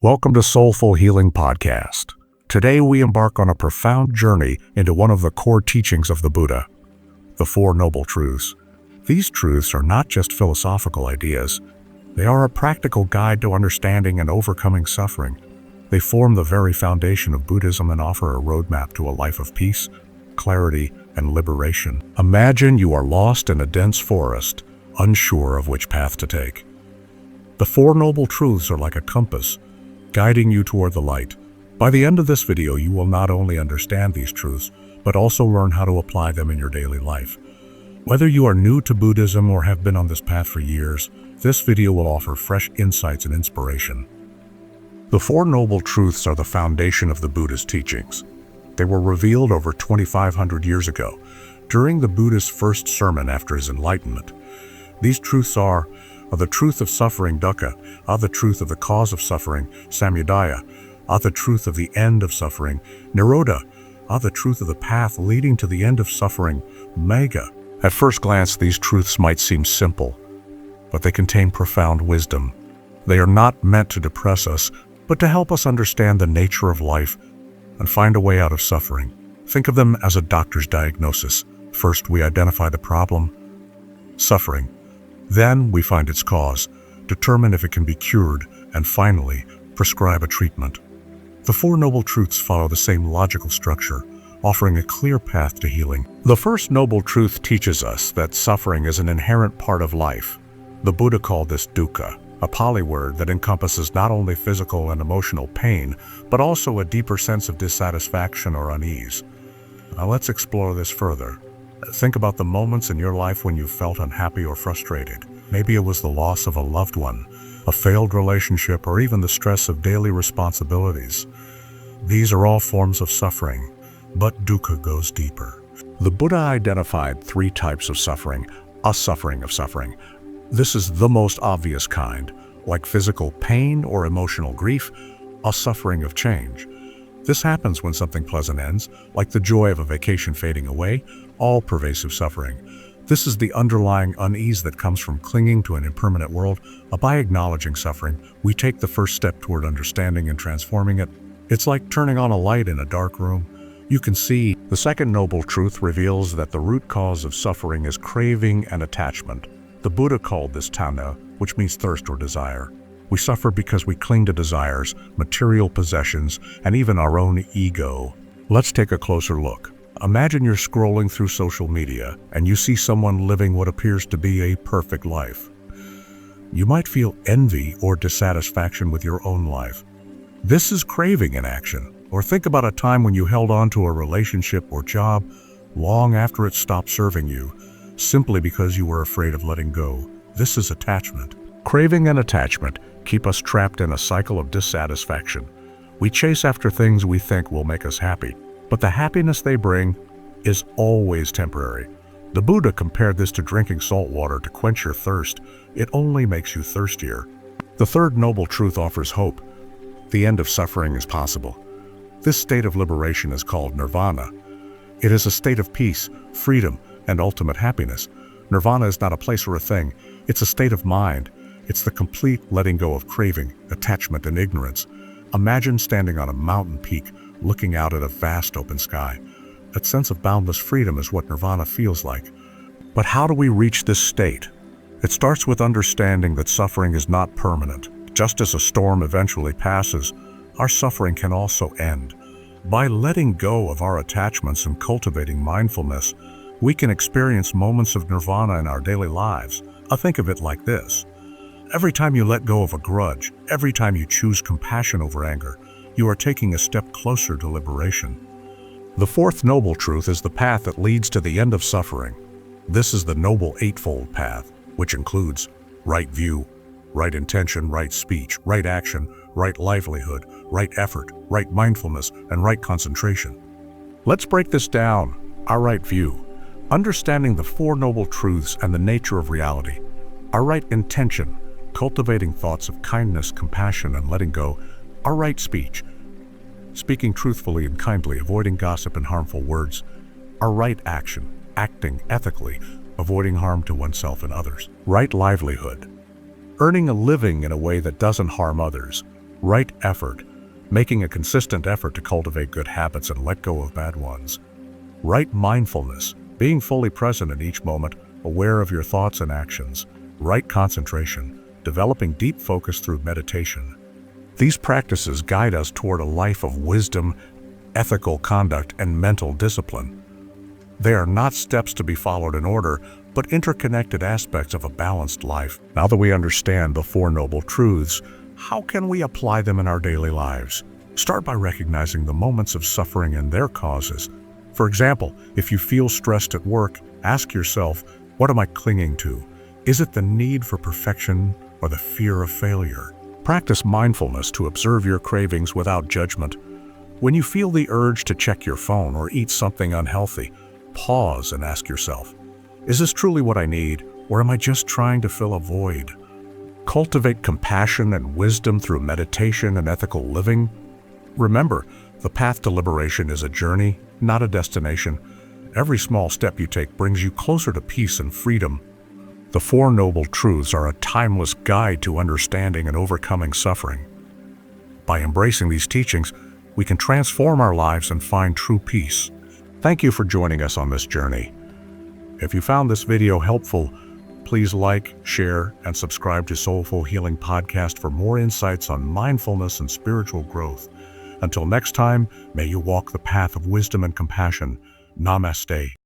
Welcome to Soulful Healing Podcast. Today we embark on a profound journey into one of the core teachings of the Buddha, the Four Noble Truths. These truths are not just philosophical ideas. They are a practical guide to understanding and overcoming suffering. They form the very foundation of Buddhism and offer a roadmap to a life of peace, clarity, and liberation. Imagine you are lost in a dense forest, unsure of which path to take. The Four Noble Truths are like a compass, guiding you toward the light. By the end of this video, you will not only understand these truths, but also learn how to apply them in your daily life. Whether you are new to Buddhism or have been on this path for years, this video will offer fresh insights and inspiration. The Four Noble Truths are the foundation of the Buddha's teachings. They were revealed over 2,500 years ago, during the Buddha's first sermon after his enlightenment. These truths are the truth of suffering, Dukkha, the truth of the cause of suffering, Samudaya, the truth of the end of suffering, Nirodha, the truth of the path leading to the end of suffering, Magga. At first glance, these truths might seem simple, but they contain profound wisdom. They are not meant to depress us, but to help us understand the nature of life and find a way out of suffering. Think of them as a doctor's diagnosis. First, we identify the problem, suffering. Then we find its cause, determine if it can be cured, and finally, prescribe a treatment. The Four Noble Truths follow the same logical structure, offering a clear path to healing. The first noble truth teaches us that suffering is an inherent part of life. The Buddha called this Dukkha, a Pali word that encompasses not only physical and emotional pain, but also a deeper sense of dissatisfaction or unease. Now let's explore this further. Think about the moments in your life when you felt unhappy or frustrated. Maybe it was the loss of a loved one, a failed relationship, or even the stress of daily responsibilities. These are all forms of suffering, but dukkha goes deeper. The Buddha identified three types of suffering, a suffering of suffering. This is the most obvious kind, like physical pain or emotional grief, a suffering of change. This happens when something pleasant ends, like the joy of a vacation fading away, all pervasive suffering. This is the underlying unease that comes from clinging to an impermanent world. By acknowledging suffering, we take the first step toward understanding and transforming it. It's like turning on a light in a dark room. You can see. The second noble truth reveals that the root cause of suffering is craving and attachment. The Buddha called this tanha, which means thirst or desire. We suffer because we cling to desires, material possessions, and even our own ego. Let's take a closer look. Imagine you're scrolling through social media and you see someone living what appears to be a perfect life. You might feel envy or dissatisfaction with your own life. This is craving in action. Or think about a time when you held on to a relationship or job long after it stopped serving you, simply because you were afraid of letting go. This is attachment. Craving and attachment keep us trapped in a cycle of dissatisfaction. We chase after things we think will make us happy, but the happiness they bring is always temporary. The Buddha compared this to drinking salt water to quench your thirst. It only makes you thirstier. The third noble truth offers hope. The end of suffering is possible. This state of liberation is called nirvana. It is a state of peace, freedom, and ultimate happiness. Nirvana is not a place or a thing. It's a state of mind. It's the complete letting go of craving, attachment, and ignorance. Imagine standing on a mountain peak, looking out at a vast open sky. That sense of boundless freedom is what nirvana feels like. But how do we reach this state? It starts with understanding that suffering is not permanent. Just as a storm eventually passes, our suffering can also end. By letting go of our attachments and cultivating mindfulness, we can experience moments of nirvana in our daily lives. Think of it like this. Every time you let go of a grudge, every time you choose compassion over anger, you are taking a step closer to liberation. The fourth noble truth is the path that leads to the end of suffering. This is the noble Eightfold Path, which includes right view, right intention, right speech, right action, right livelihood, right effort, right mindfulness, and right concentration. Let's break this down. Our right view, understanding the Four Noble Truths and the nature of reality. Our right intention, cultivating thoughts of kindness, compassion, and letting go. Our right speech, speaking truthfully and kindly, avoiding gossip and harmful words. Our right action, acting ethically, avoiding harm to oneself and others. Right livelihood, earning a living in a way that doesn't harm others. Right effort, making a consistent effort to cultivate good habits and let go of bad ones. Right mindfulness, being fully present in each moment, aware of your thoughts and actions. Right concentration, developing deep focus through meditation. These practices guide us toward a life of wisdom, ethical conduct, and mental discipline. They are not steps to be followed in order, but interconnected aspects of a balanced life. Now that we understand the Four Noble Truths, how can we apply them in our daily lives? Start by recognizing the moments of suffering and their causes. For example, if you feel stressed at work, ask yourself, what am I clinging to? Is it the need for perfection or the fear of failure? Practice mindfulness to observe your cravings without judgment. When you feel the urge to check your phone or eat something unhealthy, pause and ask yourself, is this truly what I need, or am I just trying to fill a void? Cultivate compassion and wisdom through meditation and ethical living. Remember, the path to liberation is a journey, not a destination. Every small step you take brings you closer to peace and freedom. The Four Noble Truths are a timeless guide to understanding and overcoming suffering. By embracing these teachings, we can transform our lives and find true peace. Thank you for joining us on this journey. If you found this video helpful, please like, share, and subscribe to Soulful Healing Podcast for more insights on mindfulness and spiritual growth. Until next time, may you walk the path of wisdom and compassion. Namaste.